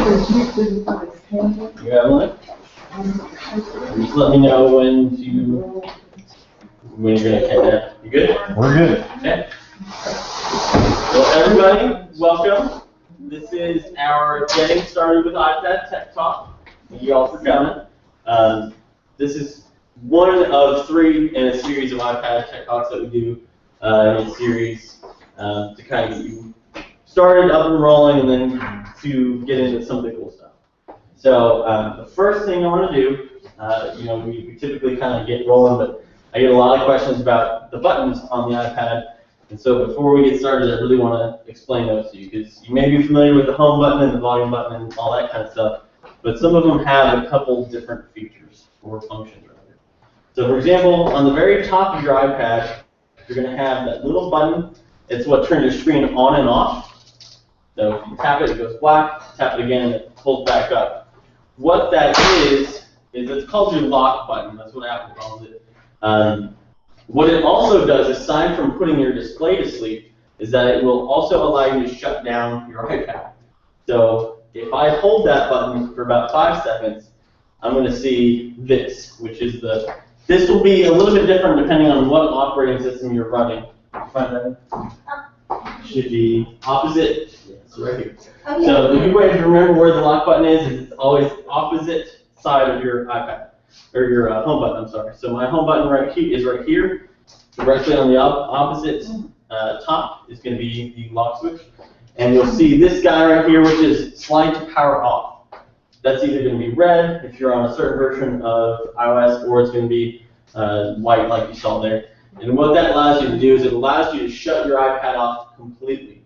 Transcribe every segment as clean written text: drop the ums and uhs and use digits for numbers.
You have one? Just let me know when you're gonna take that. You good? We're good. Okay. Well, everybody, welcome. This is our Getting Started with iPad Tech Talk. Thank you all for coming. This is one of 3 in a series of iPad Tech Talks that we do in a series to kind of get you started, up and rolling, and then to get into some of the cool stuff. So the first thing I want to do, we typically kind of get rolling, but I get a lot of questions about the buttons on the iPad. And so before we get started, I really want to explain those to you, because you may be familiar with the home button and the volume button and all that kind of stuff, but some of them have a couple different features or functions. So for example, on the very top of your iPad, you're going to have that little button. It's what turns your screen on and off. So if you tap it, it goes black. Tap it again, and it pulls back up. What that is it's called your lock button. That's what Apple calls it. What it also does, aside from putting your display to sleep, is that it will also allow you to shut down your iPad. So if I hold that button for about 5 seconds, I'm going to see this, which is this will be a little bit different depending on what operating system you're running. Find that? Should be opposite. Yes, right here. Okay. So the good way to remember where the lock button is it's always opposite side of your iPad, or your home button, I'm sorry. So my home button is right here. Directly on the opposite top is going to be the lock switch. And you'll see this guy right here, which is slide to power off. That's either going to be red if you're on a certain version of iOS, or it's going to be white like you saw there. And what that allows you to do is it allows you to shut your iPad off completely.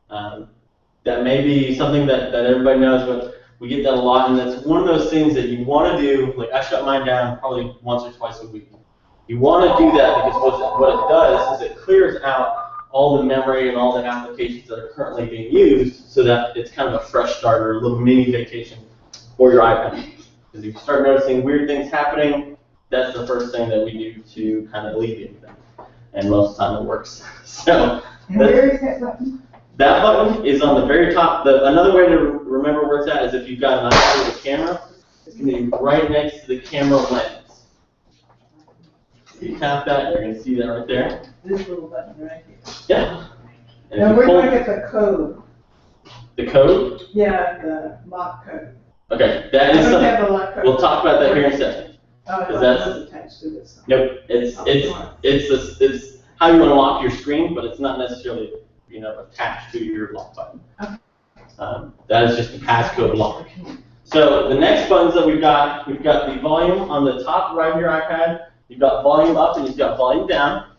That may be something that everybody knows, but we get that a lot, and that's one of those things that you want to do. Like I shut mine down probably once or twice a week. You want to do that because what it does is it clears out all the memory and all the applications that are currently being used, so that it's kind of a fresh start or a little mini vacation for your iPad. Because if you start noticing weird things happening, that's the first thing that we do to kind of alleviate them. And most of the time it works. So where is that button? That button is on the very top. Another way to remember where it's at is if you've got an iPad with a camera, it's going to be right next to the camera lens. If you tap that, you're going to see that right there. This little button right here. Yeah. And now, where do I get the code? The code? Yeah, the lock code. Okay, that is something. Have the lock code. We'll talk about that here in a second. Oh, that's attached to this. Nope. It's how you unlock your screen, but it's not necessarily attached to your lock button. Okay. That is just a passcode lock. So the next buttons that we've got the volume on the top right of your iPad. You've got volume up and you've got volume down.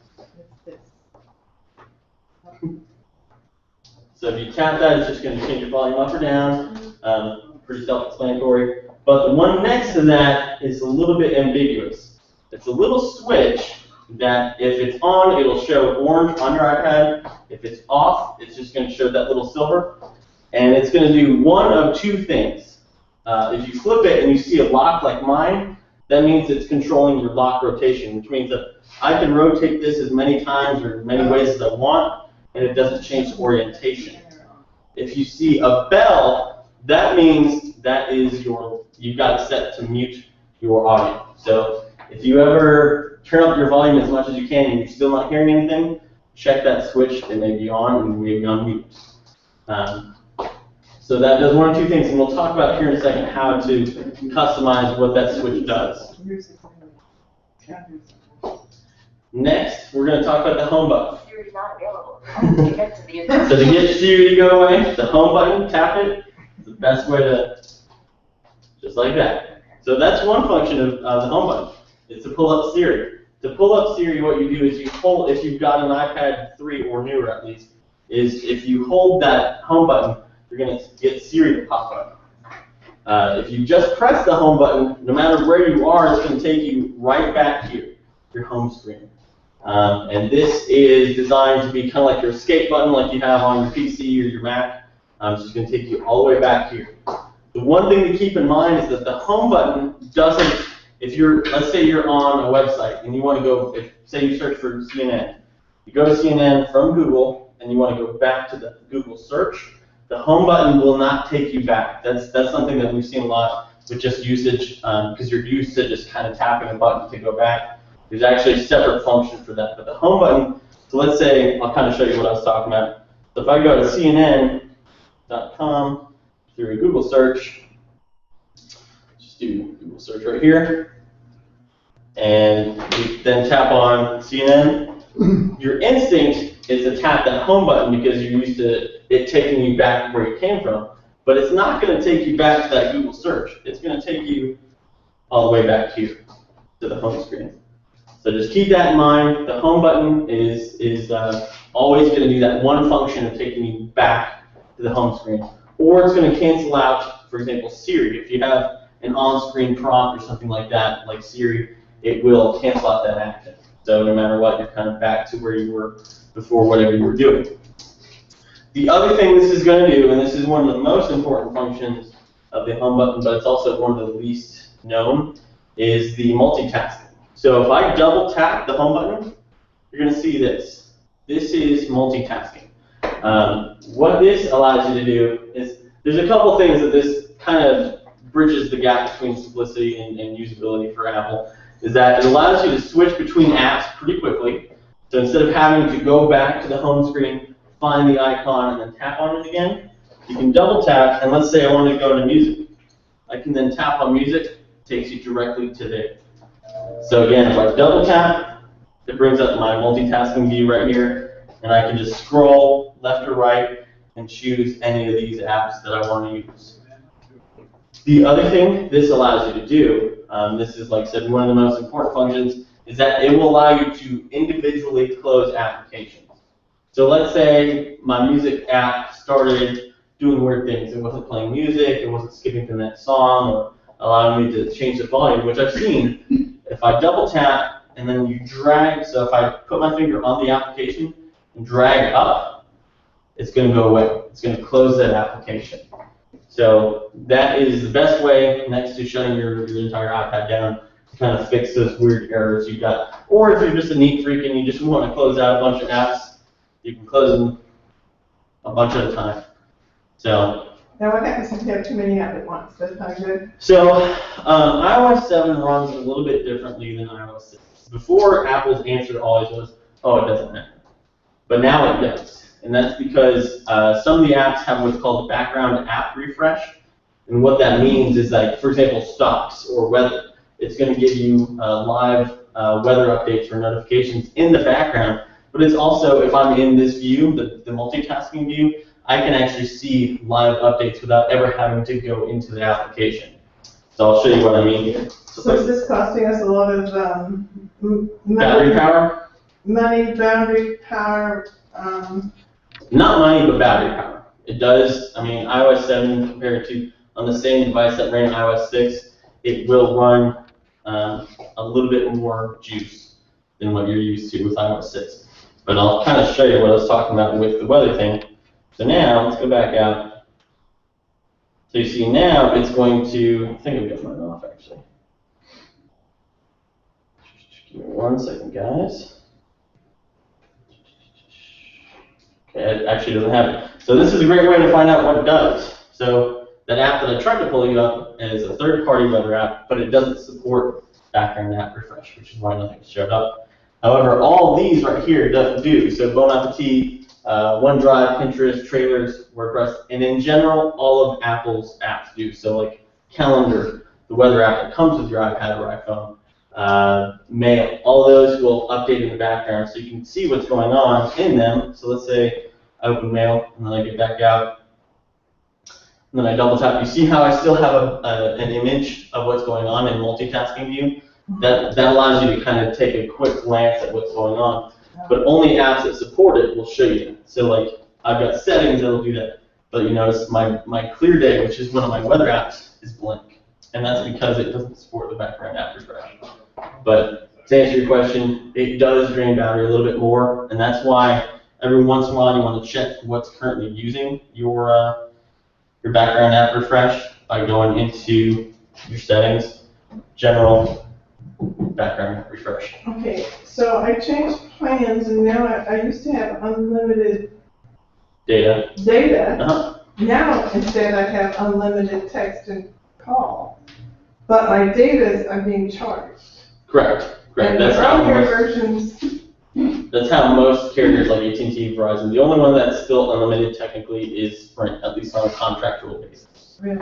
So if you tap that, it's just going to change your volume up or down. Pretty self-explanatory. But the one next to that is a little bit ambiguous. It's a little switch that if it's on, it'll show orange on your iPad. If it's off, it's just going to show that little silver. And it's going to do one of 2 things. If you flip it and you see a lock like mine, that means it's controlling your lock rotation, which means that I can rotate this as many times or many ways as I want, and it doesn't change the orientation. If you see a bell, that means that is you've got it set to mute your audio. So if you ever turn up your volume as much as you can and you're still not hearing anything, check that switch. It may be on and it may be on mute. So that does one of 2 things, and we'll talk about here in a second how to customize what that switch does. Next, we're going to talk about the home button. Siri's not available. So to get Siri to go away, the home button, tap it. It's the best way to, just like that. So that's one function of the home button, is to pull up Siri. To pull up Siri, what you do is you hold, if you've got an iPad 3 or newer at least, is if you hold that home button, you're going to get Siri to pop up. If you just press the home button, no matter where you are, it's going to take you right back here, your home screen. And this is designed to be kind of like your escape button like you have on your PC or your Mac. It's just going to take you all the way back here. The one thing to keep in mind is that the home button doesn't, let's say you're on a website and you want to go, say you search for CNN. You go to CNN from Google and you want to go back to the Google search. the home button will not take you back. That's something that we've seen a lot with just usage, because you're used to just kind of tapping a button to go back. There's actually a separate function for that. But the home button, so let's say, I'll kind of show you what I was talking about. So if I go to CNN.com through a Google search, just do Google search right here, and you then tap on CNN, your instinct is to tap that home button because you're used to it taking you back where you came from. But it's not going to take you back to that Google search. It's going to take you all the way back here to the home screen. So just keep that in mind. The home button is always going to do that one function of taking you back to the home screen. Or it's going to cancel out, for example, Siri. If you have an on-screen prompt or something like that, like Siri, it will cancel out that action. So no matter what, you're kind of back to where you were before whatever you were doing. The other thing this is going to do, and this is one of the most important functions of the home button, but it's also one of the least known, is the multitasking. So if I double tap the home button, you're going to see this. This is multitasking. What this allows you to do is, there's a couple things that this kind of bridges the gap between simplicity and usability for Apple, is that it allows you to switch between apps pretty quickly. So instead of having to go back to the home screen, find the icon, and then tap on it again, you can double tap, and let's say I want to go to music. I can then tap on music, it takes you directly to there. So again, if I double tap, it brings up my multitasking view right here, and I can just scroll left or right and choose any of these apps that I want to use. The other thing this allows you to do, this is, like I said, one of the most important functions, is that it will allow you to individually close applications. So let's say my music app started doing weird things. It wasn't playing music, it wasn't skipping to the next song, or allowing me to change the volume, which I've seen. If I double tap and then you drag, so if I put my finger on the application and drag up, it's going to go away. It's going to close that application. So that is the best way, next to shutting your entire iPad down, to kind of fix those weird errors you got. Or if you're just a neat freak and you just want to close out a bunch of apps, you can close them a bunch at a time. So. Now what happens if you have too many apps at once? That's not good. So iOS 7 runs a little bit differently than iOS 6. Before, Apple's answer always was, oh, it doesn't matter. But now it does. And that's because some of the apps have what's called a background app refresh. And what that means is, like, for example, stocks or weather. It's going to give you live weather updates or notifications in the background. But it's also, if I'm in this view, the multitasking view, I can actually see live updates without ever having to go into the application. So I'll show you what I mean here. So is this costing us a lot of battery power? Money, battery power. Not money, but battery power. It does. I mean, iOS 7 compared to on the same device that ran iOS 6, it will run a little bit more juice than what you're used to with iOS 6. But I'll kind of show you what I was talking about with the weather thing. So now, let's go back out. So you see now, it's going to, I think I've got mine off actually. Give me 1 second, guys. Okay, it actually doesn't have it. So this is a great way to find out what it does. So that app that I tried to pull you up is a third-party weather app, but it doesn't support background app refresh, which is why nothing showed up. However, all these right here do. So Bon Appetit, OneDrive, Pinterest, Trailers, WordPress, and in general, all of Apple's apps do. So like Calendar, the weather app that comes with your iPad or iPhone, Mail, all of those will update in the background so you can see what's going on in them. So let's say I open Mail, and then I get back out, and then I double tap. You see how I still have an image of what's going on in multitasking view? That allows you to kind of take a quick glance at what's going on. But only apps that support it will show you. So like I've got settings that'll do that. But you notice my Clear Day, which is one of my weather apps, is blank. And that's because it doesn't support the background app refresh. But to answer your question, it does drain battery a little bit more, and that's why every once in a while you want to check what's currently using your background app refresh by going into your settings, general, background app refresh. Okay, so I changed plans, and now I used to have unlimited Data. data, Now, instead, I have unlimited text and call, but my data I'm being charged. Correct. And That's the how earlier most, versions, that's how most carriers like AT&T, Verizon. The only one that's still unlimited technically is Sprint, at least on a contractual basis. really,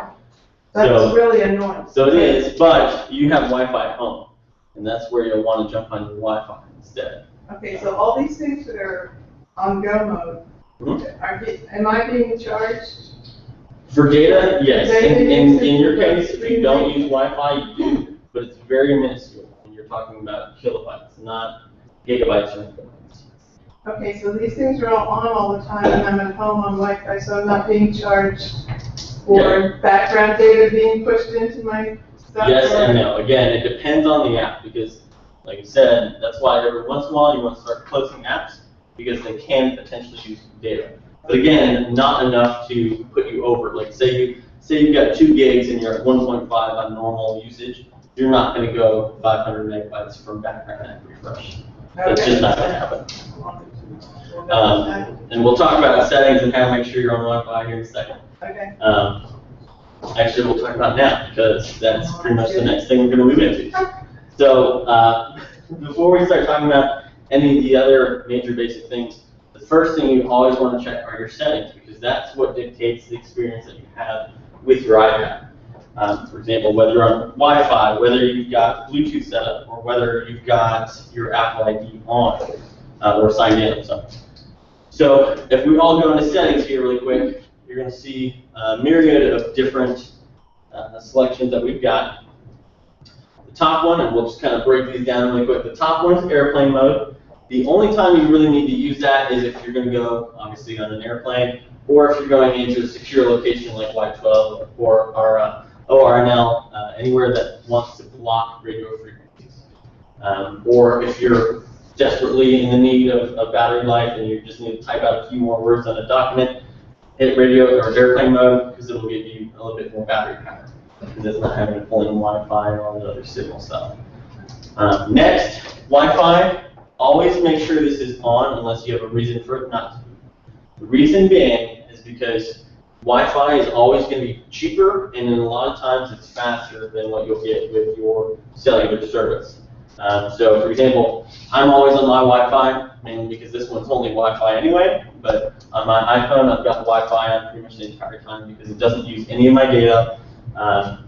that's really annoying. So it is, but you have Wi-Fi at home, and that's where you'll want to jump on your Wi-Fi instead. Okay, so all these things that are on go mode, am I being charged? For data, yes. In your case, if you Data don't use Wi-Fi, you do, but it's very minuscule when you're talking about kilobytes, not gigabytes or megabytes. Okay, so these things are all the time, and I'm at home on Wi-Fi, so I'm not being charged for background data being pushed into my stuff? Yes and no. Again, it depends on the app, because, like I said, that's why every once in a while you want to start closing apps, because they can potentially use data. But again, not enough to put you over. Like say you've got 2 gigs and you're at 1.5 on normal usage, you're not going to go 500 megabytes from background app refresh. That's just not going to happen. And we'll talk about settings and how to make sure you're on Wi-Fi here in a second. Okay. Actually, we'll talk about now, because that's pretty much the next thing we're going to move into. So before we start talking about any of the other major basic things, the first thing you always want to check are your settings, because that's what dictates the experience that you have with your iPad. For example, whether you're on Wi-Fi, whether you've got Bluetooth set up, or whether you've got your Apple ID on, or signed in. So if we all go into settings here really quick, you're going to see a myriad of different selections that we've got. The top one, and we'll just kind of break these down really quick. The top one is airplane mode. The only time you really need to use that is if you're going to go, obviously, on an airplane, or if you're going into a secure location like Y12 or our ORNL, anywhere that wants to block radio frequencies. Or if you're desperately in the need of battery life and you just need to type out a few more words on a document, hit radio or airplane mode, because it'll give you a little bit more battery power, because it's not having to pull in Wi-Fi and all the other signal stuff. Next, Wi-Fi. Always make sure this is on unless you have a reason for it not to be. The reason being is because Wi-Fi is always going to be cheaper, and in a lot of times it's faster than what you'll get with your cellular service. So, for example, I'm always on my Wi-Fi, mainly because this one's only Wi-Fi anyway, but on my iPhone I've got Wi-Fi on pretty much the entire time because it doesn't use any of my data.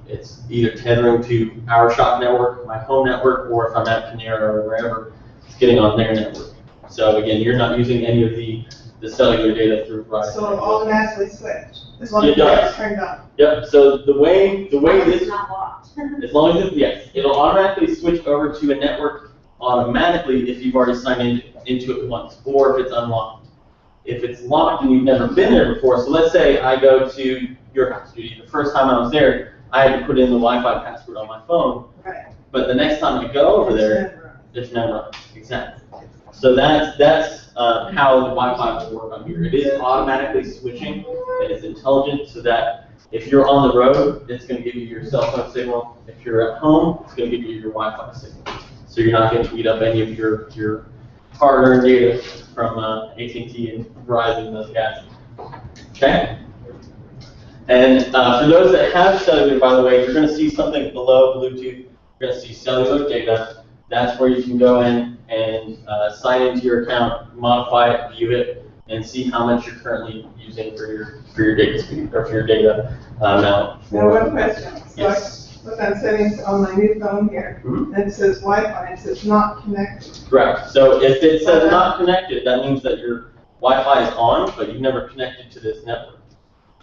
It's either tethering to our shop network, my home network, or if I'm at Kenesaw or wherever, it's getting on their network. So again, you're not using any of the cellular data through Verizon. So it'll automatically switch as long as it's turned on. Yep. So the way this, it's not locked. as long as yes, it'll automatically switch over to a network automatically if you've already signed into it once, or if it's unlocked. If it's locked and you've never been there before, so let's say I go to your house, Judy. The first time I was there, I had to put in the Wi-Fi password on my phone. Right. But the next time I go over there, it's never exactly. So that's how the Wi-Fi will work on here. It is automatically switching, and it's intelligent, so that if you're on the road, it's going to give you your cell phone signal. If you're at home, it's going to give you your Wi-Fi signal. So you're not going to eat up any of your hard-earned data from AT&T and Verizon and those guys. Okay? And for those that have cellular, by the way, you're going to see something below Bluetooth. You're going to see cellular data. That's where you can go in and sign into your account, modify it, view it, and see how much you're currently using for your data speed or for your data amount. Now, one question. So Yes. I look on settings on my new phone here, and it says Wi-Fi, it says not connected. Correct. So if it says not connected, that means that your Wi-Fi is on, but you've never connected to this network.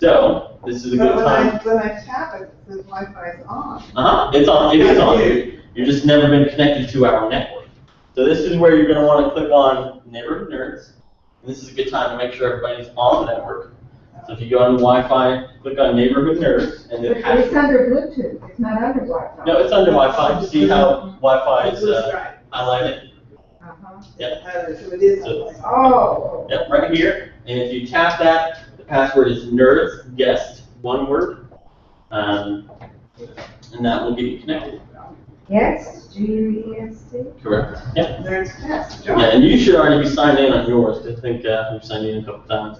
So this is a good time. When I tap it, it says Wi-Fi is on. It's on. It is on. You've just never been connected to our network. So this is where you're going to want to click on Neighborhood Nerds. And this is a good time to make sure everybody's on the network. So if you go on Wi-Fi, click on Neighborhood Nerds, and then But it's under Bluetooth. It's not under Wi-Fi. no, it's under Wi-Fi. See how Wi-Fi is highlighted? Uh-huh. Yep. So it is on Wi-Fi. Oh. Yep, right here. And if you tap that, the password is Nerds Guest, one word, and that will get you connected. Yes, G-U-E-S-T. Correct. Yep. There's test. Yeah, and you should already be signed in on yours. I think we've signed in a couple times.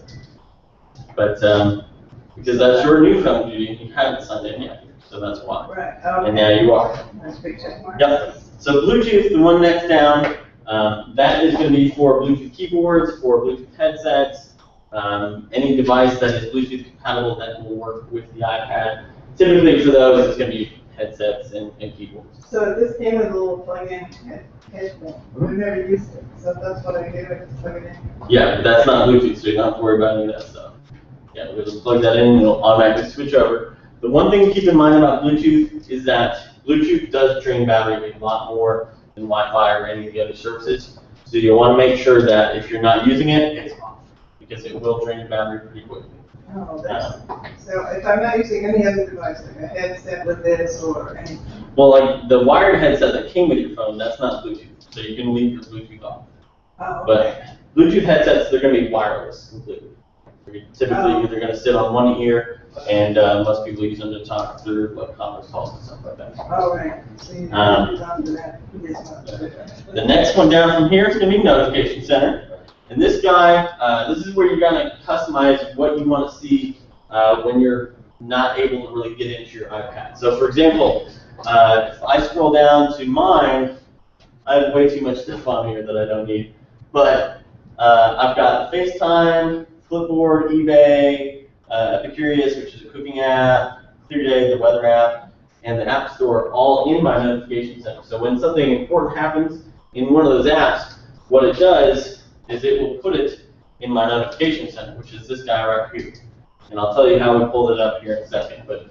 But because that's your new phone, Judy. You haven't signed in yet, so that's why. Right, okay. And now you are. Nice big check mark. Yep. So Bluetooth, the one next down, that is going to be for Bluetooth keyboards, for Bluetooth headsets, any device that is Bluetooth compatible that will work with the iPad. Typically for those, it's going to be headsets and keyboards. So this came with a little plug-in headphone. I've never used it, so that's what I do, I just plug it in. Yeah, but that's not Bluetooth, so you don't have to worry about any of that stuff. Yeah, we'll just plug that in and it'll automatically switch over. The one thing to keep in mind about Bluetooth is that Bluetooth does drain battery a lot more than Wi-Fi or any of the other services. So you'll want to make sure that if you're not using it, it's off, because it will drain your battery pretty quickly. Oh, so if I'm not using any other device, like a headset with this or anything? Well, like the wired headset that came with your phone, that's not Bluetooth, so you can leave your Bluetooth off. Oh, okay. But Bluetooth headsets, they're going to be wireless completely. You're typically either going to sit on one ear, and most people use them to talk through like conference calls and stuff like that. All right. So you to that. The next one down from here is going to be Notification Center. And this guy, this is where you're going to customize what you want to see when you're not able to really get into your iPad. So for example, if I scroll down to mine, I have way too much stuff on here that I don't need. But I've got FaceTime, Flipboard, eBay, Epicurious, which is a cooking app, ClearDay, the weather app, and the App Store all in my notification center. So when something important happens in one of those apps, what it does is it will put it in my notification center, which is this guy right here. And I'll tell you how we pulled it up here in a second. But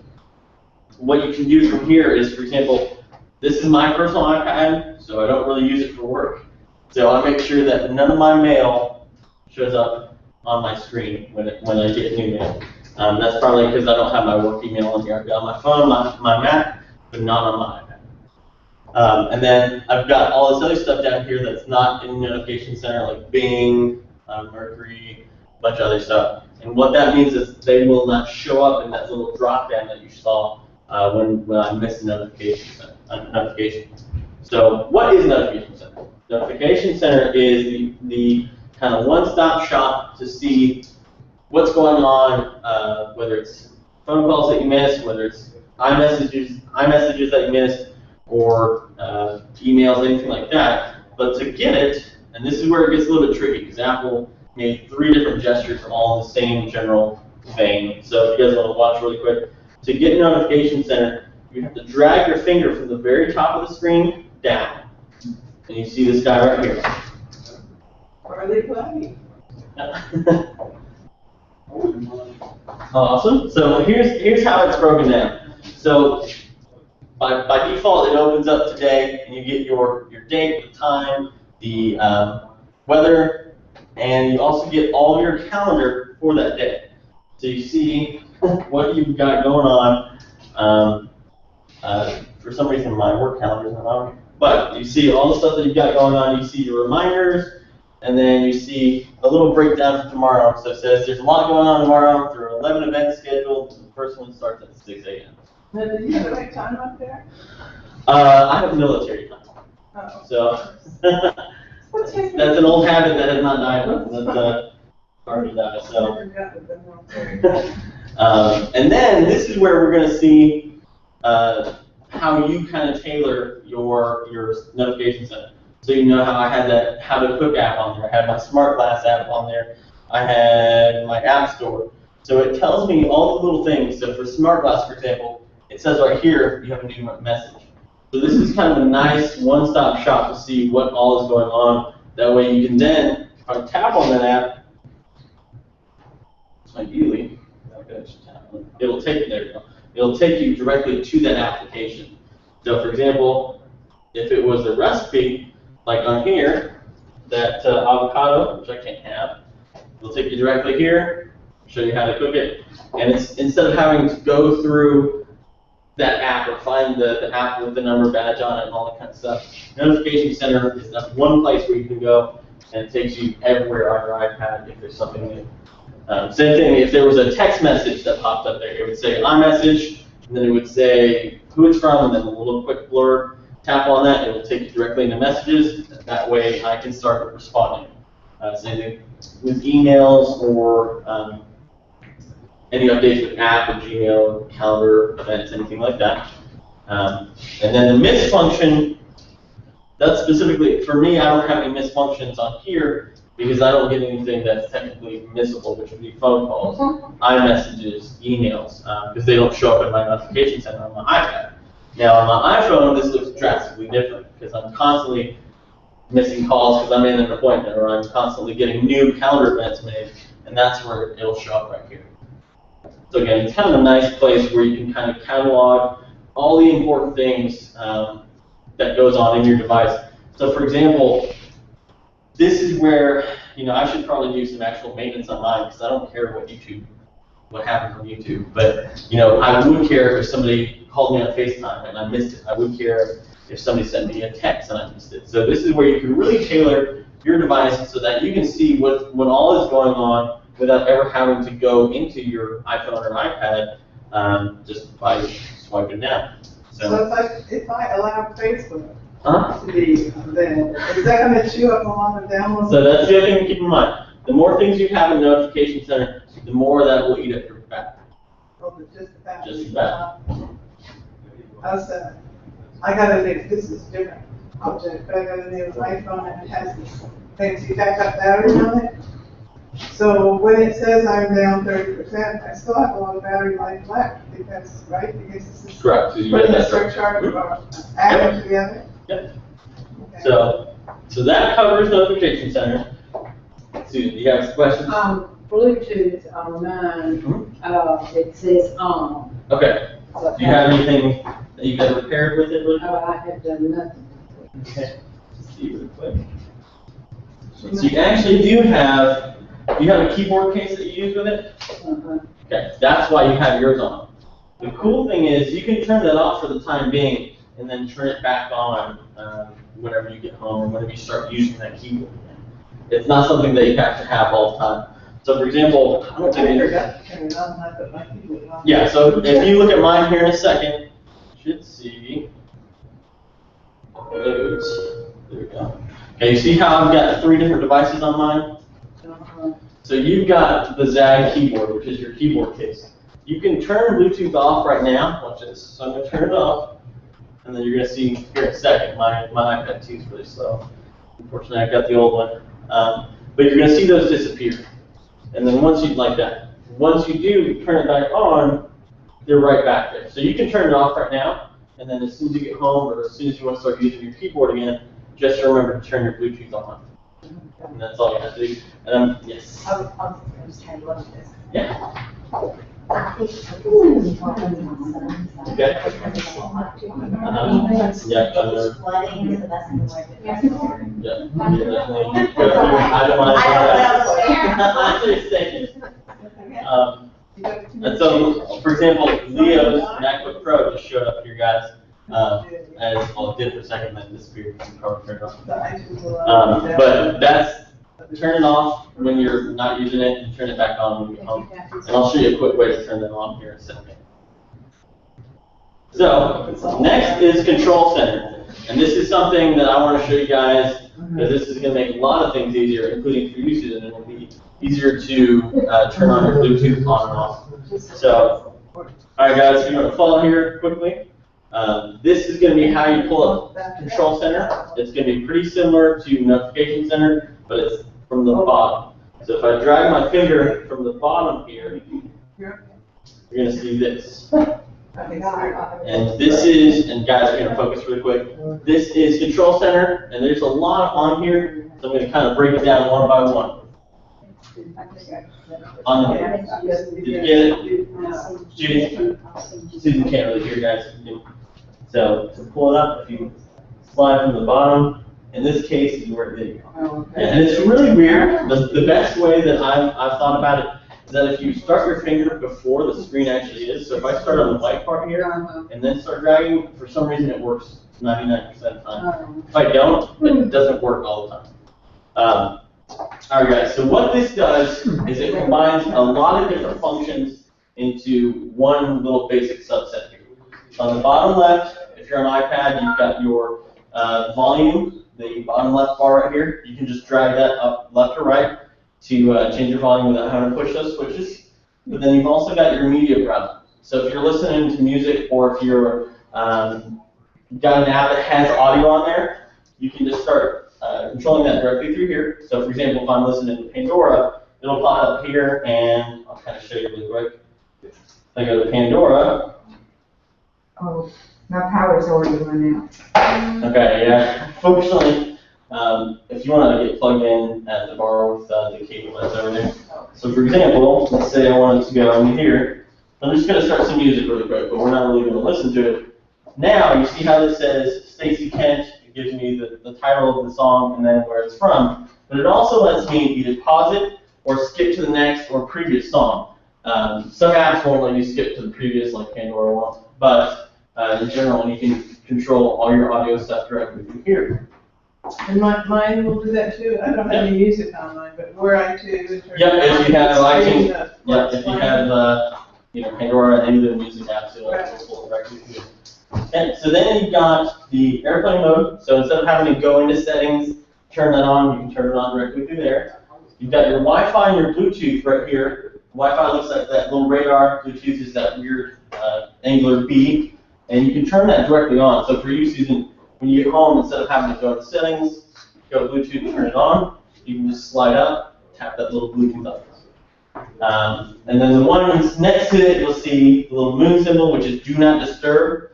what you can do from here is, for example, this is my personal iPad, so I don't really use it for work. So I make sure that none of my mail shows up on my screen when I get new mail. That's probably because I don't have my work email on here. I've got my phone, my Mac, but not on my iPad. And then I've got all this other stuff down here that's not in the notification center, like Bing, Mercury, a bunch of other stuff. And what that means is they will not show up in that little drop down that you saw when I missed a notification. So what is Notification Center? Notification Center is the kind of one-stop shop to see what's going on, whether it's phone calls that you missed, whether it's iMessages that you missed, or emails, anything like that. But to get it, and this is where it gets a little bit tricky, because Apple made 3 different gestures all in the same general vein. So if you guys want to watch really quick, to get Notification Center, you have to drag your finger from the very top of the screen down. And you see this guy right here. Are they playing? Awesome. So here's how it's broken down. So by default, it opens up today, and you get your date, the time, the weather, and you also get all your calendar for that day. So you see what you've got going on. For some reason, my work calendar is not on. But you see all the stuff that you've got going on. You see your reminders, and then you see a little breakdown for tomorrow. So it says there's a lot going on tomorrow. There are 11 events scheduled. The first one starts at 6 a.m. Now, do you have the right time up there? I have military time. Oh. So that's an old habit that has not died. That's part of that. So. And then this is where we're going to see how you kind of tailor your notification center. So you know how I had that How to Cook app on there. I had my Smart Glass app on there. I had my App Store. So it tells me all the little things. So for Smart Glass, for example, it says right here you have a new message. So this is kind of a nice one-stop shop to see what all is going on. That way you can then, if I tap on that app, ideally, it'll take you there. It'll take you directly to that application. So for example, if it was a recipe, like on here, that avocado, which I can't have, it'll take you directly here, show you how to cook it. And it's instead of having to go through that app or find the app with the number badge on it and all that kind of stuff, Notification Center is that one place where you can go, and it takes you everywhere on your iPad if there's something new. Same thing, if there was a text message that popped up there, it would say iMessage, and then it would say who it's from, and then a little quick blurb. Tap on that, it will take you directly into messages. That way I can start responding. Same thing with emails or any updates with app and Gmail, calendar, events, anything like that. And then the miss function, that's specifically, for me, I don't have any miss functions on here because I don't get anything that's technically missable, which would be phone calls, iMessages, emails, because they don't show up in my notification center on my iPad. Now on my iPhone, this looks drastically different because I'm constantly missing calls because I'm in an appointment, or I'm constantly getting new calendar events made, and that's where it'll show up right here. So again, it's kind of a nice place where you can kind of catalog all the important things that goes on in your device. So for example, this is where, I should probably do some actual maintenance on mine because I don't care what happened on YouTube. But, I would care if somebody called me on FaceTime and I missed it. I would care if somebody sent me a text and I missed it. So this is where you can really tailor your device so that you can see what all is going on without ever having to go into your iPhone or iPad just by swiping down. So if I allow Facebook to be there, is that going to chew up a lot of downloads? So that's the other thing to keep in mind. The more things you have in the notification center, the more that will eat up your battery. Oh, just about. Just about. I got a new, this is different object, but I got a new iPhone and it has this fancy backup battery on it. So when it says I'm down 30%, I still have a lot of battery life left because this is correct. putting the surcharge or adding together. Yep. Okay. So that covers notification center. Susan, do you have some questions? Bluetooth on mine, it says on. Okay. So Do you have anything that you got repaired with it? I have done nothing. Okay. Let's see real quick. So you actually do you have a keyboard case that you use with it? Okay, that's why you have yours on. The cool thing is you can turn that off for the time being and then turn it back on whenever you get home or whenever you start using that keyboard again. It's not something that you have to have all the time. So for example, I don't think I forgot to turn it on, I put my keyboard on. yeah, so if you look at mine here in a second, you should see loads. There we go. Okay, you see how I've got 3 different devices on mine? So you've got the Zag keyboard, which is your keyboard case. You can turn Bluetooth off right now. Watch this. So I'm going to turn it off, and then you're going to see here in a second. My iPad 2 is really slow. Unfortunately, I got the old one. But you're going to see those disappear. And then once you do turn it back on, they're right back there. So you can turn it off right now, and then as soon as you get home or as soon as you want to start using your keyboard again, just remember to turn your Bluetooth on. And that's all you have to do. Yes. I'll just have a look at this. Yeah. Okay. Yeah. Flooding is the best thing to Yeah. I don't mind. Actually, it's and so, for example, Leo's MacBook Pro just showed up here, guys. As well, it did for a second, then disappeared. But that's turn it off when you're not using it, and turn it back on when you get home. And I'll show you a quick way to turn that on here in a second. So next is Control Center, and this is something that I want to show you guys because this is going to make a lot of things easier, including for you, Susan, and it'll be easier to turn on your Bluetooth on and off. So, all right, guys, you're going to follow here quickly. This is going to be how you pull up Control Center. It's going to be pretty similar to Notification Center, but it's from the bottom. So if I drag my finger from the bottom here, you're going to see this. And this is, and guys are going to focus really quick, this is Control Center, and there's a lot on here, so I'm going to kind of break it down one by one. Did you get it? Judy? Susan can't really hear, guys. So to pull it up, if you slide from the bottom, in this case is where it did go. And it's really weird. The best way that I've thought about it is that if you start your finger before the screen actually is, so if I start on the white part here and then start dragging, for some reason it works 99% of the time. If I don't, it doesn't work all the time. Alright guys, so what this does is it combines a lot of different functions into one little basic subset here. On the bottom left, if you're on iPad, you've got your volume, the bottom left bar right here. You can just drag that up left or right to change your volume without having to push those switches. but then you've also got your media browser. So if you're listening to music, or if you're got an app that has audio on there, you can just start controlling that directly through here. So for example, if I'm listening to Pandora, it'll pop up here, and I'll kind of show you really quick. If I go to Pandora. Oh, my power's already run out. Okay, yeah. Fortunately, if you want to get plugged in at the bar with the cable that's over there. So for example, let's say I wanted to go in here. I'm just going to start some music really quick, but we're not really going to listen to it. Now, you see how this says Stacey Kent? It gives me the title of the song and then where it's from. But it also lets me either pause it or skip to the next or previous song. Some apps won't let you skip to the previous, like Pandora won't. But in general, you can control all your audio stuff directly from here. And mine will do that too. I don't have any music on mine, but were I to turn Yep, if you have iTunes, yeah, if you have Pandora and any of the music apps, it'll pull it directly through. And so then you've got the airplane mode. So instead of having to go into settings, turn that on, you can turn it on directly through there. You've got your Wi-Fi and your Bluetooth right here. Wi-Fi looks like that little radar. Bluetooth is that weird angular B. And you can turn that directly on. So for you, Susan, when you get home, instead of having to go to settings, go to Bluetooth, turn it on, you can just slide up, tap that little Bluetooth button. And then the one next to it, you'll see the little moon symbol, which is Do Not Disturb.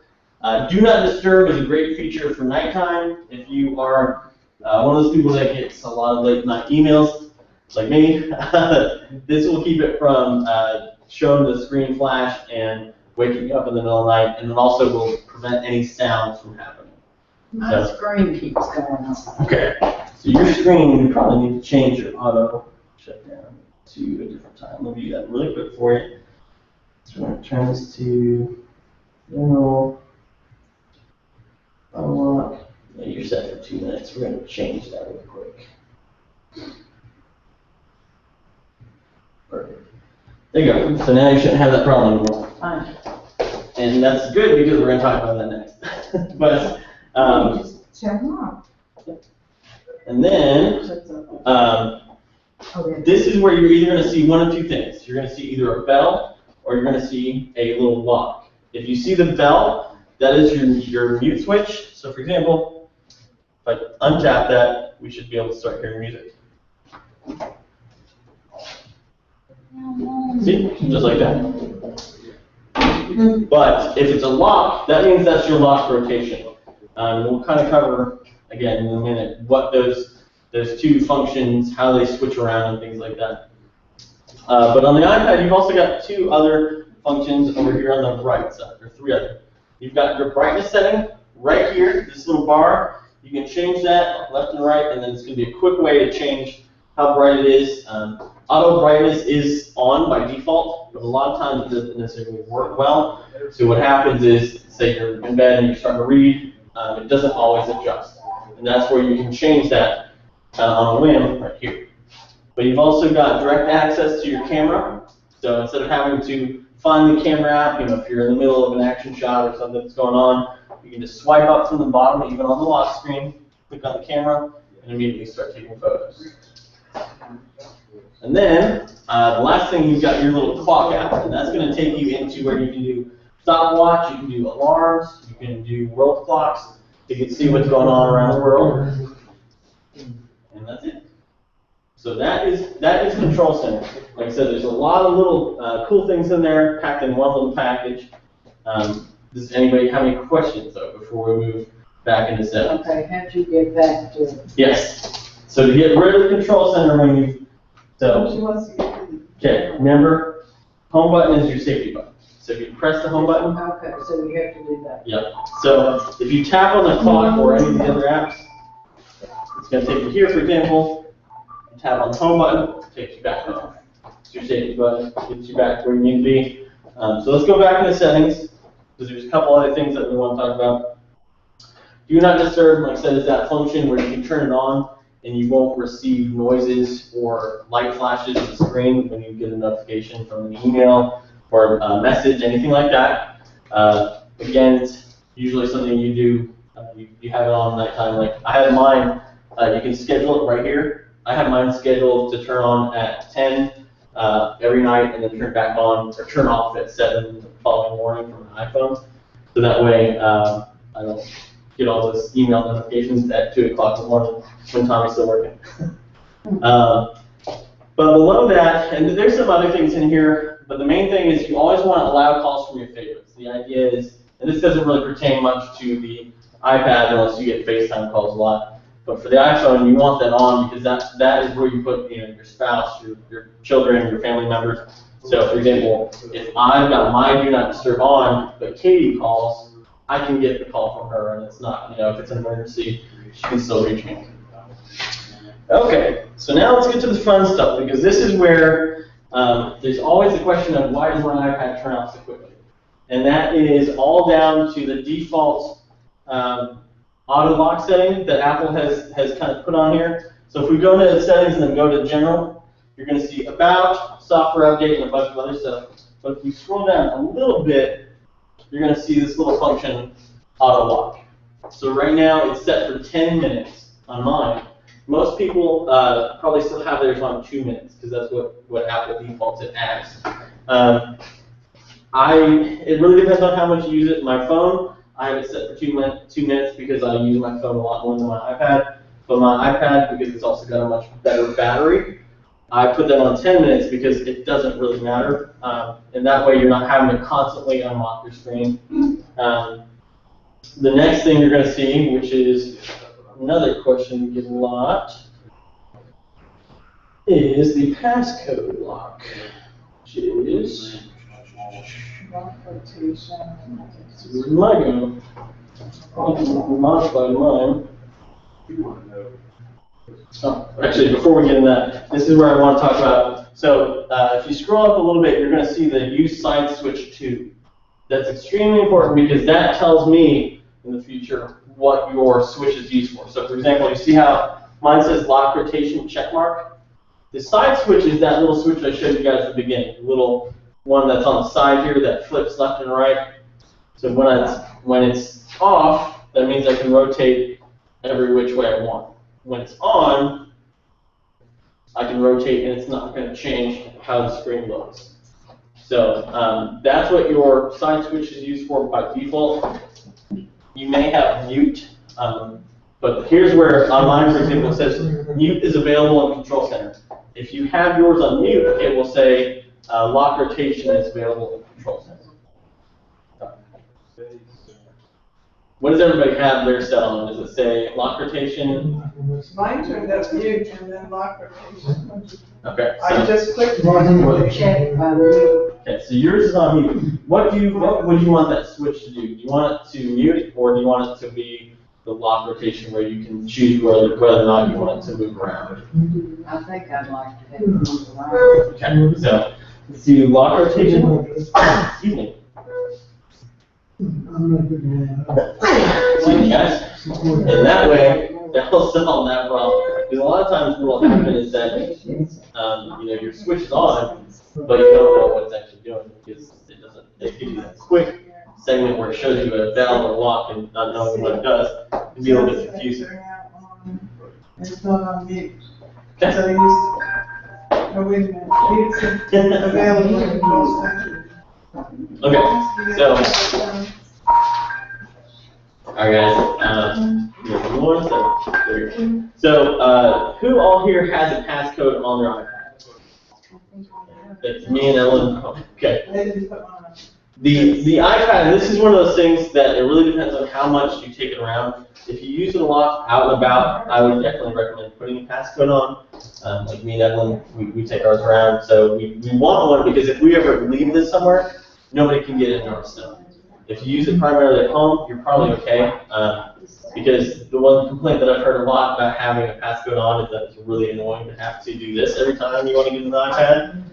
Do Not Disturb is a great feature for nighttime. If you are one of those people that gets a lot of late night emails, like me, this will keep it from showing the screen flash and waking you up in the middle of the night, and it also will prevent any sounds from happening. My screen keeps going off. Okay, so your screen, you probably need to change your auto shutdown to a different time. Let me do that really quick for you. So we're going to turn this to general unlock. Yeah, you're set for 2 minutes. We're going to change that real quick. Perfect. There you go. So now you shouldn't have that problem anymore. Fine. And that's good because we're going to talk about that next. But Just shut them off. and then this is where you're either going to see one of two things. You're going to see either a bell or you're going to see a little lock. If you see the bell, that is your mute switch. So for example, if I untap that, we should be able to start hearing music. See? Just like that. But if it's a lock, that means that's your lock rotation. We'll kind of cover, again, in a minute, what those two functions, how they switch around and things like that. But on the iPad, you've also got 2 other functions over here on the right side, or 3 other. You've got your brightness setting right here, this little bar. You can change that left and right, and then it's going to be a quick way to change how bright it is. Auto brightness is on by default, but a lot of times it doesn't necessarily work well. So what happens is, say you're in bed and you're starting to read, it doesn't always adjust. And that's where you can change that on a whim right here. But you've also got direct access to your camera. So instead of having to find the camera app, if you're in the middle of an action shot or something that's going on, you can just swipe up from the bottom, even on the lock screen, click on the camera, and immediately start taking photos. And then, the last thing, you've got your little clock app, and that's going to take you into where you can do stopwatch, you can do alarms, you can do world clocks, so you can see what's going on around the world. And that's it. So that is Control Center. Like I said, there's a lot of little cool things in there, packed in one little package. Does anybody have any questions, though, before we move back into settings? Okay, how'd you get back to it? Yes. So to get rid of the Control Center when you She so wants to get to the. okay, remember, home button is your safety button. So if you press the home button, Okay, so you have to do that. yep. So if you tap on the clock or any of the other apps, it's going to take you here, for example. You tap on the home button, it takes you back home. It's your safety button, gets you back where you need to be. So let's go back into settings, because there's a couple other things that we want to talk about. Do Not Disturb, like I said, is that function where you can turn it on and you won't receive noises or light flashes on the screen when you get a notification from an email or a message, anything like that. Again, it's usually something you do, you have it on nighttime. Like I have mine, you can schedule it right here. I have mine scheduled to turn on at 10 every night and then turn back on or turn off at 7 the following morning from an iPhone. So that way I don't get all those email notifications at 2 o'clock in the morning when Tommy's still working. But below that, and there's some other things in here, but the main thing is you always want to allow calls from your favorites. The idea is, and this doesn't really pertain much to the iPad unless you get FaceTime calls a lot, but for the iPhone, you want that on because that is where you put your spouse, your children, your family members. So, for example, if I've got my Do Not Disturb on, but Katie calls, I can get the call from her, and it's not, if it's an emergency, she can still reach me. Okay, so now let's get to the fun stuff, because this is where there's always the question of why does my iPad turn off so quickly? And that is all down to the default auto lock setting that Apple has kind of put on here. So if we go to settings and then go to general, you're going to see about, software update, and a bunch of other stuff. But if you scroll down a little bit, you're going to see this little function, auto lock. So right now it's set for 10 minutes on mine. Most people probably still have theirs on 2 minutes because that's what Apple defaults it as. It really depends on how much you use it. My phone, I have it set for 2 minutes because I use my phone a lot more than my iPad. But my iPad, because it's also got a much better battery, I put that on 10 minutes because it doesn't really matter. And that way you're not having to constantly unlock your screen. The next thing you're going to see, which is another question we get a lot, is the passcode lock, which is, where am I going? I'll modify mine. Oh, actually, before we get into that, this is where I want to talk about. So if you scroll up a little bit, you're going to see the use side switch to. That's extremely important because that tells me in the future what your switch is used for. So for example, you see how mine says lock rotation check mark? The side switch is that little switch I showed you guys at the beginning, the little one that's on the side here that flips left and right. So when it's off, that means I can rotate every which way I want. When it's on, I can rotate and it's not going to change how the screen looks. So that's what your side switch is used for by default. You may have mute, but here's where on mine, for example, it says mute is available in Control Center. If you have yours on mute, it will say lock rotation is available in Control Center. What does everybody have their set on? Does it say lock rotation? Mine turned up mute and then lock rotation. Okay. I just clicked Check by mute. Okay, so yours is on mute. What would you want that switch to do? Do you want it to mute, or do you want it to be the lock rotation where you can choose whether or not you want it to move around? I think I'd like to have it move around. Okay, so let's do lock rotation. Excuse me. See, guys? And that way, that'll solve that problem. Because a lot of times what will happen is that your switch is on, but you don't know what it's actually doing because it gives you that quick segment where it shows you a valve or lock and not knowing what it does. It can be a little bit confusing. It's not on mute. Okay. So wait a minute. Mute's available in Control Center. Okay, so, alright guys, give me 1 second. There we go. So, who all here has a passcode on their iPad? It's me and Ellen. Okay. They didn't put one on. The iPad, this is one of those things that it really depends on how much you take it around. If you use it a lot out and about, I would definitely recommend putting a passcode on. Like me and Evelyn, we take ours around, so we want one because if we ever leave this somewhere, nobody can get into our stuff. If you use it primarily at home, you're probably okay. Because the one complaint that I've heard a lot about having a passcode on is that it's really annoying to have to do this every time you want to get an iPad.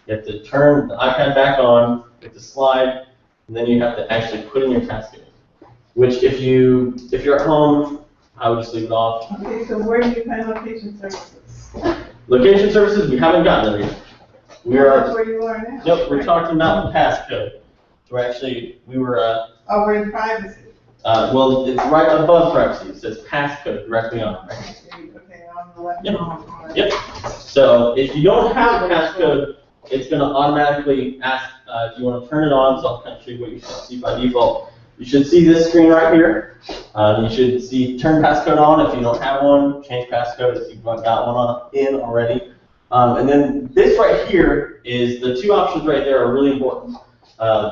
You have to turn the iPad back on, you have to slide, and then you have to actually put in your passcode. Which if you're at home, I would just leave it off. Okay, so where do you find location services? Location services, we haven't gotten there yet. That's where you are now. Nope, we're talking about the passcode. We're in privacy. Well, it's right above privacy. It says passcode directly on. Right? Okay, on the left. Yep. Yep. So if you don't have a passcode, it's going to automatically ask if you want to turn it on. So I'll kind of show you what you should see by default. You should see this screen right here. You should see turn passcode on if you don't have one, change passcode if you've got one in already. And then this right here is the two options right there are really important.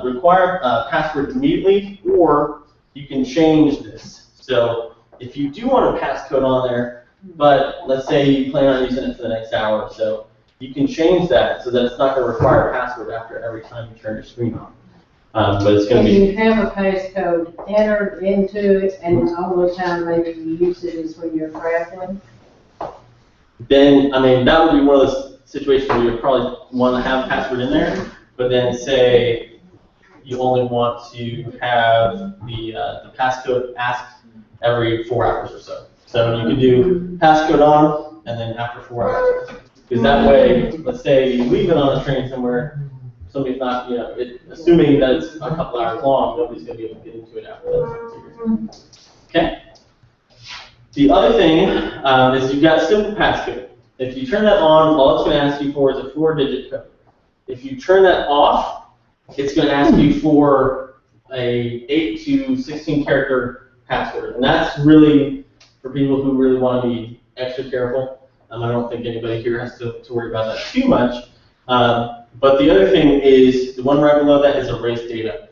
Require password immediately, or you can change this. So if you do want a passcode on there, but let's say you plan on using it for the next hour or so, you can change that so that it's not going to require a password after every time you turn your screen on. But it's going to And be. you have a passcode entered into it, and the only time maybe you use it is when you're traveling. Then, I mean, that would be one of those situations where you probably want to have a password in there, but then say you only want to have the passcode asked every 4 hours or so. So you could do passcode on, and then after 4 hours. Because that way, let's say you leave it on a train somewhere, somebody's not, assuming that it's a couple hours long, nobody's going to be able to get into it after that. Okay? The other thing is you've got simple passcode. If you turn that on, all it's going to ask you for is a 4-digit code. If you turn that off, it's going to ask you for a 8 to 16 character password. And that's really for people who really want to be extra careful. I don't think anybody here has to worry about that too much. But the other thing is, the one right below that is erase data.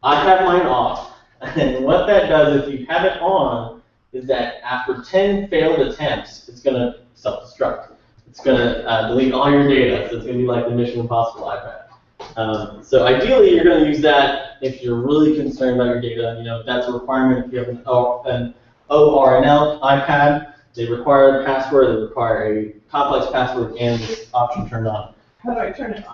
I have mine off, and what that does if you have it on is that after 10 failed attempts, it's going to self-destruct. It's going to delete all your data, so it's going to be like the Mission Impossible iPad. So ideally, you're going to use that if you're really concerned about your data. That's a requirement if you have an ORNL iPad. They require a password, they require a complex password, and this option turned on. How do I turn it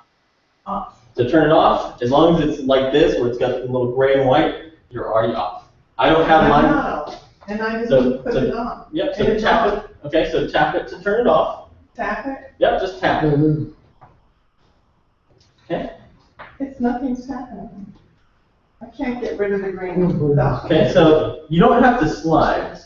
off? To turn it off, as long as it's like this, where it's got the little gray and white, you're already off. I don't have mine. And I just So put it on. Yep, so tap it. Okay, so tap it to turn it off. Tap it? Yep, just tap it. Okay. It's nothing's happening. I can't get rid of the green dot. Okay, so you don't have to slide.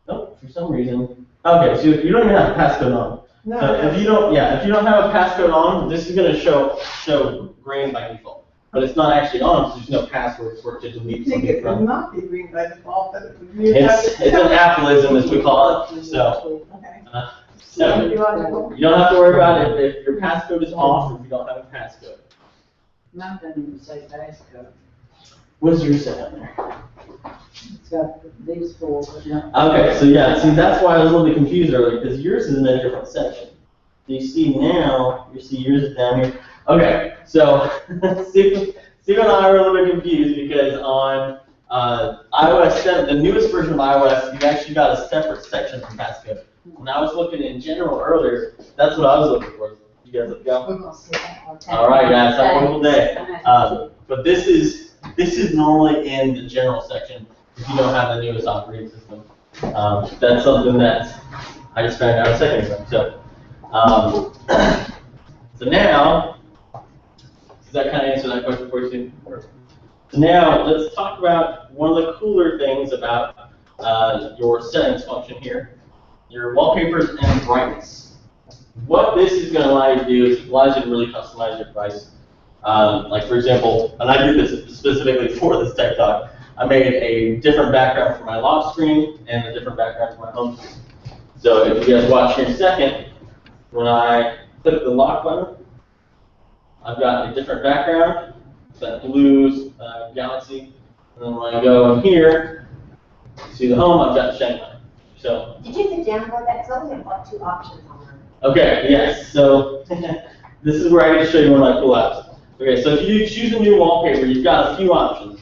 Nope, for some reason. Okay, so you don't even have a passcode on. No. So if you don't have a passcode on, this is going to show green by default. But it's not actually on, so there's no password for it to delete I think something it would from. not be green by default, but it would. It's an Appleism, as we call it. So, Okay. so you don't have to worry about it if your passcode is off or if you don't have a passcode. Mine doesn't even say passcode. What is your set on there? It's got these 4, but not. Okay, so yeah, see, that's why I was a little bit confused earlier, because yours is in a different section. So you see now, yours is down here. Okay, so Steve and I are a little bit confused because on iOS 7, the newest version of iOS, you've actually got a separate section for passcode. When I was looking in general earlier, that's what I was looking for. You guys let's go. We're gonna see that one. All right, guys, have a wonderful day. But this is normally in the general section if you don't have the newest operating system. That's something that I just found out a second ago. So now, does that kind of answer that question for you? So now let's talk about one of the cooler things about your settings function here, your wallpapers and brightness. What this is going to allow you to do is it allows you to really customize your device. Like for example, and I did this specifically for this tech talk, I made a different background for my lock screen and a different background for my home screen. So if you guys watch here in a second, when I click the lock button, I've got a different background, that blue galaxy, and then when I go in here, see the home, I've got Shanghai. So. Did you download that? Because I only have like 2 options on there. Okay, yes, so this is where I get to show you one of my cool apps. Okay, so if you choose a new wallpaper, you've got a few options.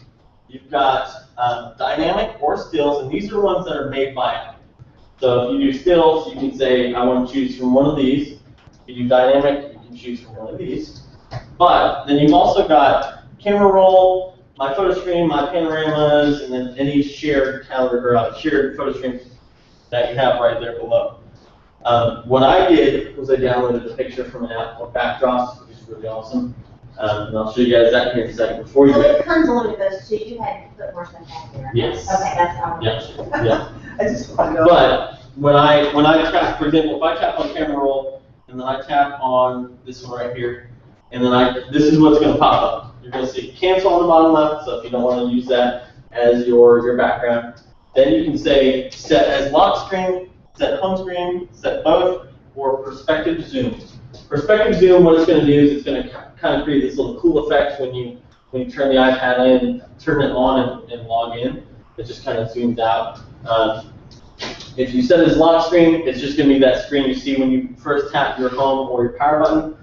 You've got dynamic or stills, and these are ones that are made by Apple. So if you do stills, you can say, I want to choose from one of these. If you do dynamic, you can choose from one of these. But then you've also got camera roll, my photo stream, my panoramas, and then any shared calendar or shared photo streams that you have right there below. What I did was I downloaded a picture from an app called Backdrops, which is really awesome. And I'll show you guys that here in a second before you So go. it comes along with those 2. You had to put more stuff back there. Yes. Okay, that's all. Yeah. I just want to know. But when I tap, for example, if I tap on camera roll and then I tap on this one right here, and then this is what's going to pop up. You're going to see cancel on the bottom left, so if you don't want to use that as your background, then you can say set as lock screen, set home screen, set both, or perspective zoom. Perspective zoom, what it's going to do is it's going to kind of create this little cool effect when you turn the iPad in, turn it on, and log in. It just kind of zooms out. If you set it as lock screen, it's just going to be that screen you see when you first tap your home or your power button.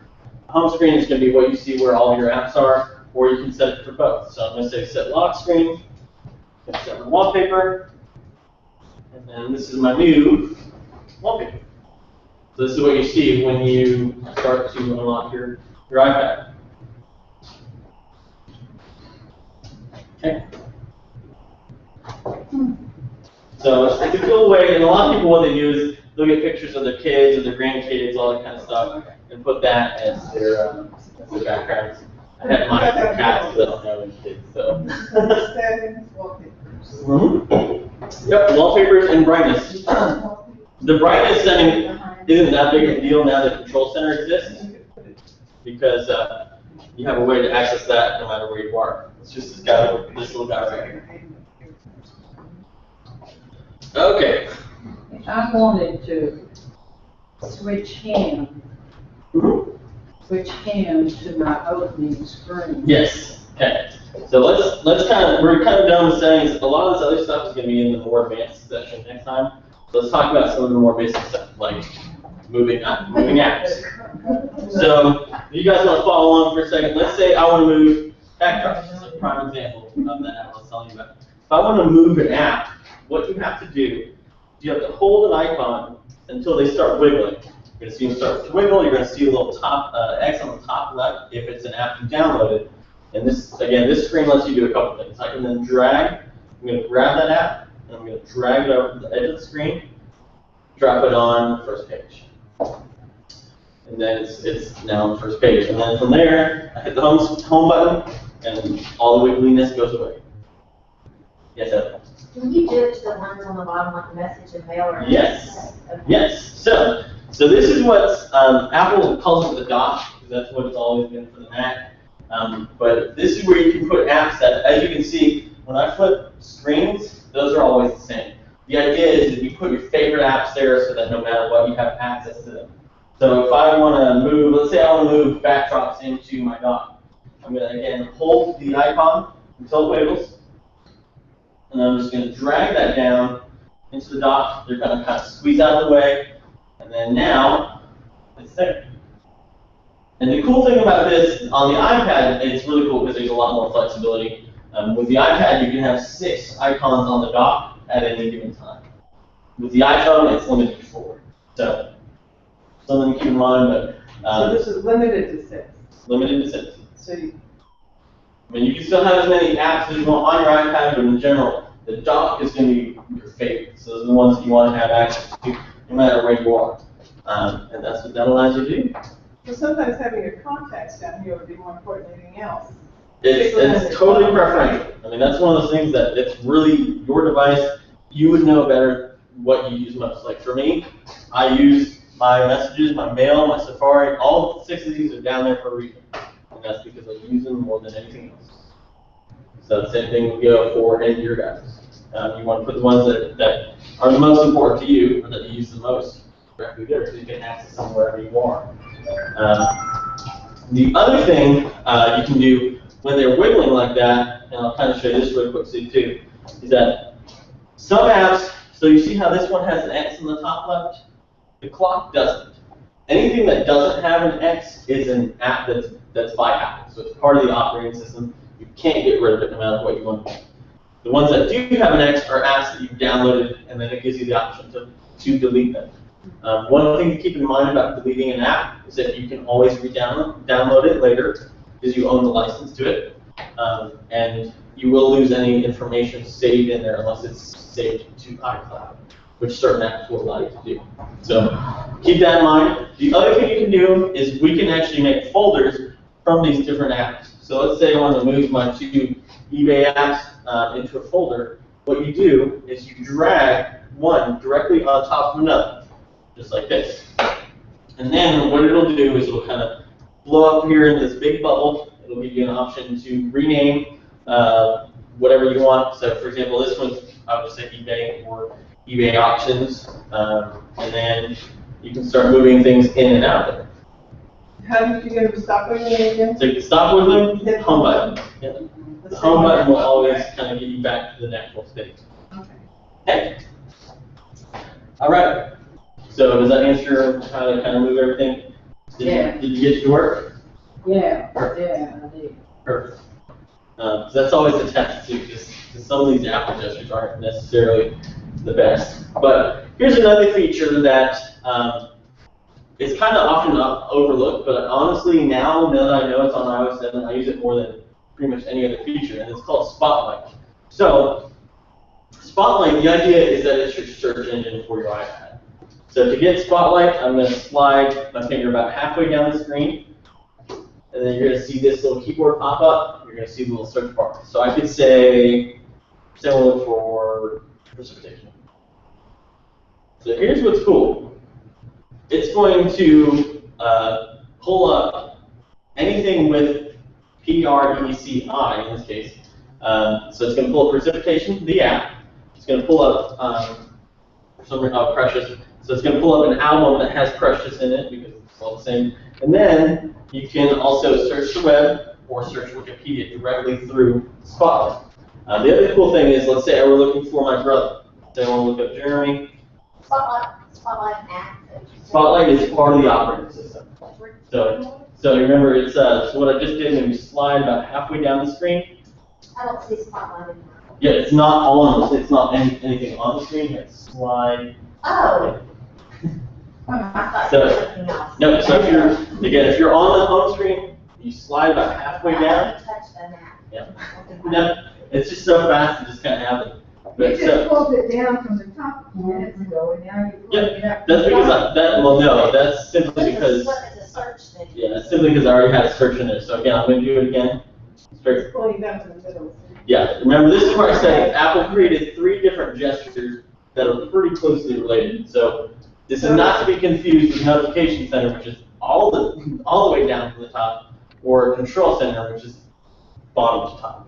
Home screen is going to be what you see where all your apps are, or you can set it for both. So I'm going to say set lock screen, set my wallpaper, and then this is my new wallpaper. So this is what you see when you start to unlock your iPad. Okay. So it's a cool way, and a lot of people, what they do is they'll get pictures of their kids or their grandkids, all that kind of stuff, and put that as their backgrounds. I have my cats that don't have any kids, so. Settings, wallpapers. Mm-hmm. Yep, wallpapers and brightness. The brightness setting isn't that big of a deal now that Control Center exists, because you have a way to access that no matter where you are. It's just this little guy right here. Okay. If I wanted to switch him to my opening screen. Yes. Okay. So we're kind of done with settings. A lot of this other stuff is going to be in the more advanced session next time. So let's talk about some of the more basic stuff, like moving apps. So if you guys want to follow along for a second, let's say I want to move backdrops. This is a prime example of that app I was telling you about. If I want to move an app, what you have to do, you have to hold an icon until they start wiggling. You're going to see them start to wiggle. You're going to see a little X on the top left if it's an app you downloaded. And this screen lets you do a couple things. I can then drag. I'm going to grab that app, and I'm going to drag it over to the edge of the screen, drop it on the first page. And then it's now on the first page. And then from there, I hit the home button, and all the wiggliness goes away. Yes, Evan? Can you do it to the ones on the bottom, like message and mail or? Yes. Okay. Yes. So this is what Apple calls it the dock, because that's what it's always been for the Mac. But this is where you can put apps that, as you can see, when I flip screens, those are always the same. The idea is that you put your favorite apps there so that no matter what, you have access to them. So if I want to move, let's say I want to move backdrops into my dock, I'm going to, again, hold the icon until it wiggles. And I'm just going to drag that down into the dock. They're going to kind of squeeze out of the way. And then now, it's there. And the cool thing about this, on the iPad, it's really cool because there's a lot more flexibility. With the iPad, you can have 6 icons on the dock at any given time. With the iPhone, it's limited to 4. So, something to keep in mind. But So this is limited to 6. Limited to 6. So you, I mean, you can still have as many apps as you want on your iPad, but in general, the dock is going to be your favorite. So those are the ones that you want to have access to, no matter where you are. And that's what that allows you to do. so sometimes having your contacts down here would be more important than anything else. It's totally preferential. I mean, that's one of those things that it's really your device. You would know better what you use most. Like for me, I use my messages, my mail, my Safari. All 6 of these are down there for a reason. And that's because I use them more than anything else. So the same thing would go for any of your guys. You want to put the ones that are the most important to you, or that you use the most, directly there, so you can access them wherever you are. The other thing you can do when they're wiggling like that, and I'll kind of show you this really quickly too, is that some apps, so you see how this one has an X on the top left? The clock doesn't. Anything that doesn't have an X is an app that's by Apple, so it's part of the operating system. You can't get rid of it no matter what you want to do. The ones that do have an X are apps that you've downloaded, and then it gives you the option to delete them. One thing to keep in mind about deleting an app is that you can always download it later because you own the license to it, and you will lose any information saved in there unless it's saved to iCloud, which certain apps will allow you to do. So keep that in mind. The other thing you can do is we can actually make folders from these different apps. So let's say I want to move my 2 eBay apps into a folder. What you do is you drag one directly on top of another, just like this. And then what it'll do is it'll kind of blow up here in this big bubble. It'll give you an option to rename whatever you want. So for example, this one's, I would say eBay or eBay auctions. And then you can start moving things in and out of it. How did you get to stop wiggling again? So you can stop wiggling, Hit home button. Yeah. The home button will always kind of get you back to the natural state. Okay. Okay. All right. So does that answer how to kind of move everything? Did you get to work? Yeah, yeah, I did. Perfect. So that's always attached to just some of these Apple gestures aren't necessarily the best. But here's another feature that is kind of often overlooked, but honestly now that I know it's on iOS 7, I use it more than pretty much any other feature, and it's called Spotlight. So Spotlight, the idea is that it's your search engine for your iPad. So to get Spotlight, I'm going to slide my finger about halfway down the screen, and then you're going to see this little keyboard pop up. You're going to see the little search bar. So I could say we'll look for precipitation. So here's what's cool. It's going to pull up anything with PRECI in this case. So it's going to pull up precipitation, the app. It's going to pull up Precious. So it's going to pull up an album that has Precious in it because it's all the same. And then you can also search the web or search Wikipedia directly through Spotlight. The other cool thing is, let's say I were looking for my brother. Say I want to look up Jeremy. Spotlight app. Spotlight is part of the operating system. So remember, it's so what I just did when you slide about halfway down the screen. I don't see Spotlight anymore. Yeah, it's not on. It's not anything on the screen. It's slide. Oh. I thought So- it was something else. No, so if you're on the home screen, you slide about halfway I down. haven't touched the map. Yeah. No, it's just so fast, it just kind of happens. You But just pulled it down from the top a few minutes ago, and now you're pulling it up. that's because that's simply because It's a search thing. that's simply because I already had a search in there. So again, I'm going to do it again. Straight. Pulling down to the middle. Yeah, remember this is where I said Apple created 3 different gestures that are pretty closely related. So this is not to be confused with Notification Center, which is all the way down to the top, or Control Center, which is bottom to top.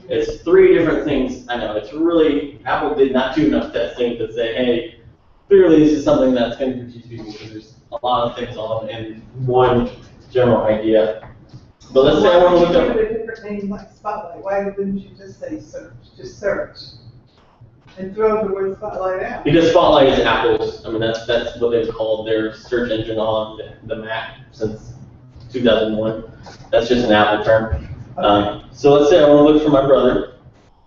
It's 3 different things. I know it's really Apple did not do enough testing to say, hey, clearly this is something that's going to confuse people because there's a lot of things on in one general idea. But let's say I want to look Why up. would you give it a different name like Spotlight? Why wouldn't you just say search? Just search. And throw the word Spotlight out. Because Spotlight is Apple's. I mean, that's what they've called their search engine on the Mac since 2001. That's just an Apple term. So let's say I want to look for my brother.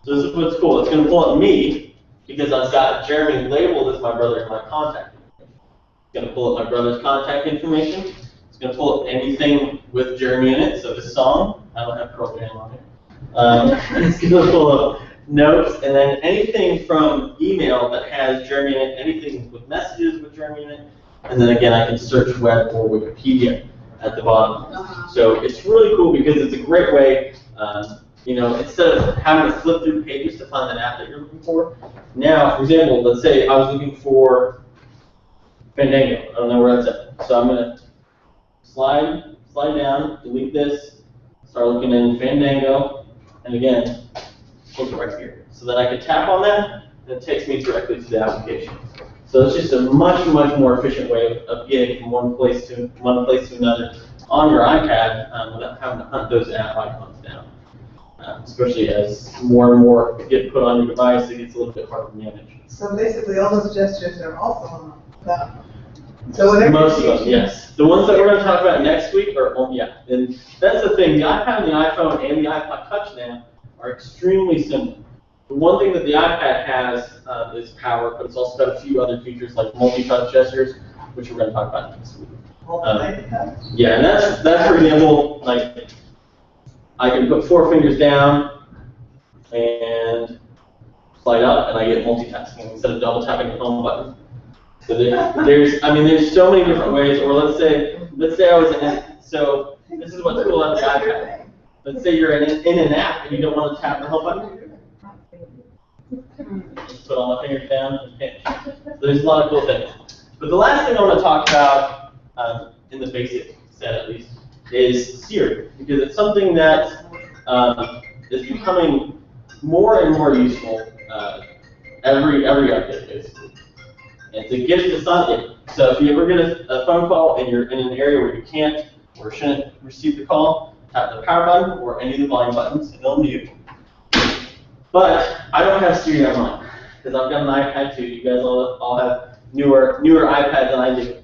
So this is what's cool. It's going to pull up me because I've got Jeremy labeled as my brother in my contact information. It's going to pull up my brother's contact information. It's going to pull up anything with Jeremy in it. So this song, I don't have Pearl Jam on it. It's going to pull up notes, and then anything from email that has Jeremy in it, anything with messages with Jeremy in it, and then again I can search web or Wikipedia at the bottom. So it's really cool because it's a great way, instead of having to flip through pages to find an app that you're looking for. Now, for example, let's say I was looking for Fandango. I don't know where that's at. So I'm going to slide down, delete this, start looking in Fandango, and again, look right here. So then I can tap on that, and it takes me directly to the application. So it's just a much, much more efficient way of getting from one place to another on your iPad without having to hunt those app icons down. Especially as more and more get put on your device, it gets a little bit harder to manage. So basically, all those gestures are also on that. So whatever. Most of them, yes. The ones that we're going to talk about next week are, and that's the thing. The iPad and the iPhone and the iPod Touch now are extremely similar. The one thing that the iPad has is power, but it's also got a few other features like multi-touch gestures, which we're going to talk about next week. Yeah, and that's for example, like I can put 4 fingers down and slide up, and I get multitasking instead of double tapping the home button. So there's so many different ways. Or let's say I was in it. So this is what's cool about the iPad. Let's say you're in an app and you don't want to tap the home button. Just put all my fingers down and pinch. So there's a lot of cool things. But the last thing I want to talk about, in the basic set at least, is Siri, because it's something that is becoming more and more useful every update, basically. It's a gift that's not it. So if you ever get a phone call and you're in an area where you can't or shouldn't receive the call, tap the power button or any of the volume buttons and it'll mute. But I don't have Siri on mine because I've got an iPad too. You guys all have newer iPads than I do.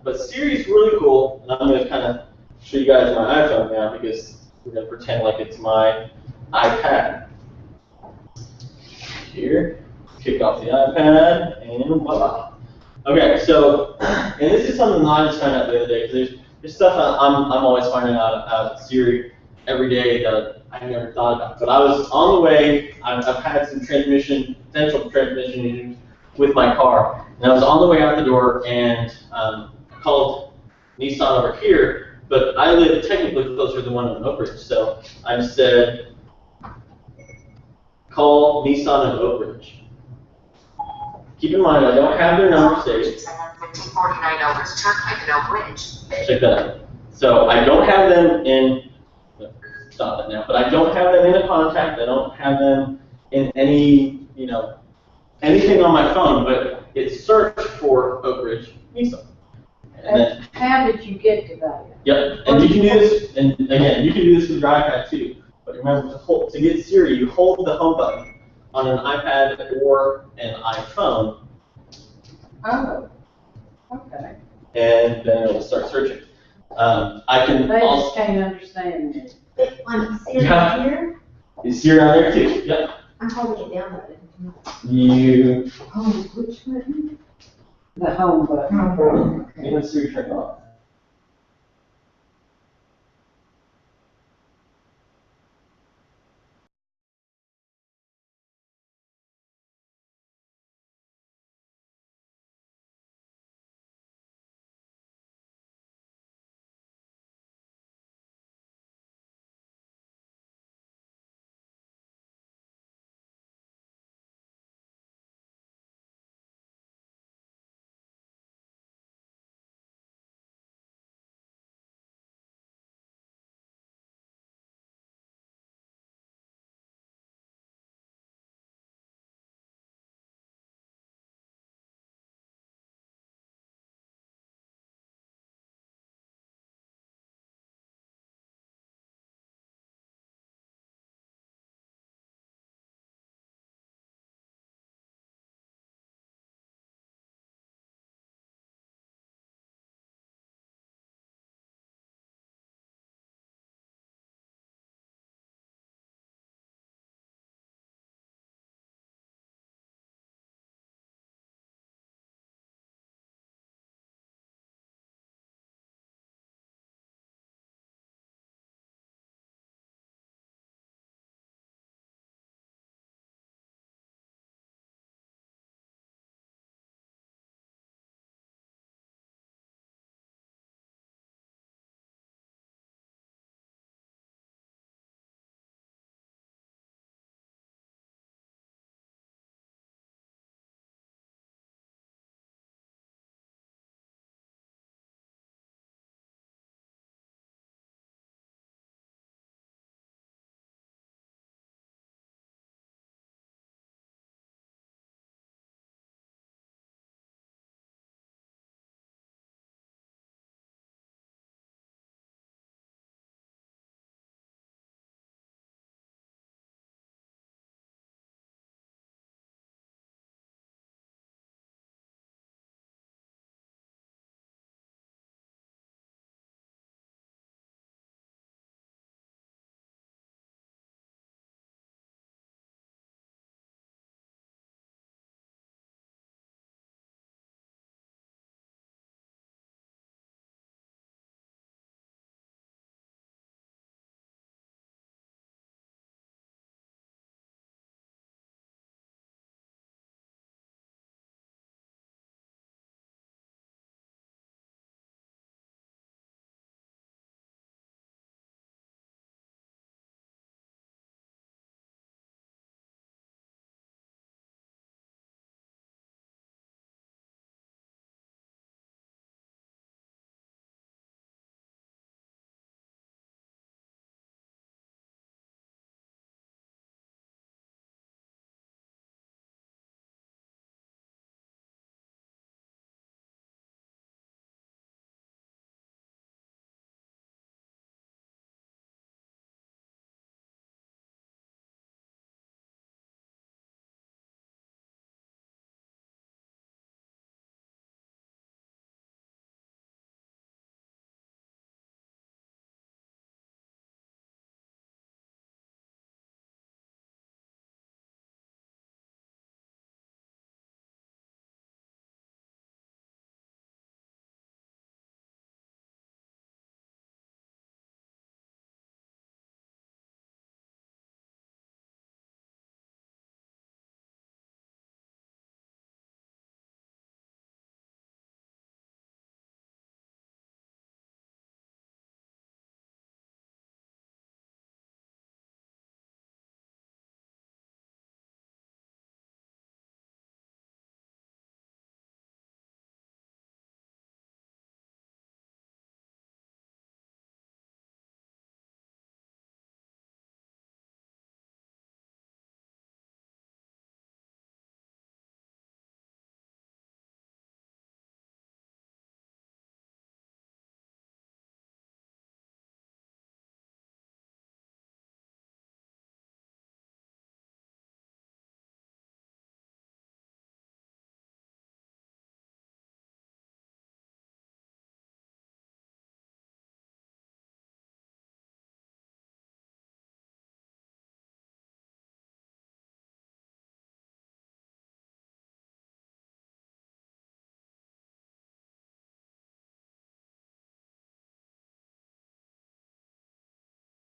But Siri's really cool, and I'm going to kind of show you guys my iPhone now because we're going to pretend like it's my iPad. Here, kick off the iPad, and voila. Okay, so, and this is something that I just found out the other day, because there's stuff I'm always finding out about Siri every day that I never thought about. But I was on the way, I've had some potential transmission issues with my car, and I was on the way out the door, and I called Nissan over here, but I live technically closer to the one in Oak Ridge, so I just said, call Nissan in Oak Ridge. Keep in mind, I don't have their number saved. Check that out. So I don't have them in, stop it now, but I don't have them in a contact. I don't have them in any, anything on my phone, but it's searched for Oak Ridge Nissan. And then, How did you get to that? yep, and you can do this, and again, you can do this with your iPad too. But remember, to get Siri, you hold the home button on an iPad or an iPhone. Oh, okay. And then it will start searching. I can They also. just can't understand it. On Siri Yeah. here, Is Siri on there too? Yep. I'm holding it down, but You. Oh, which one? The home button. Oh, You know Siri turned off.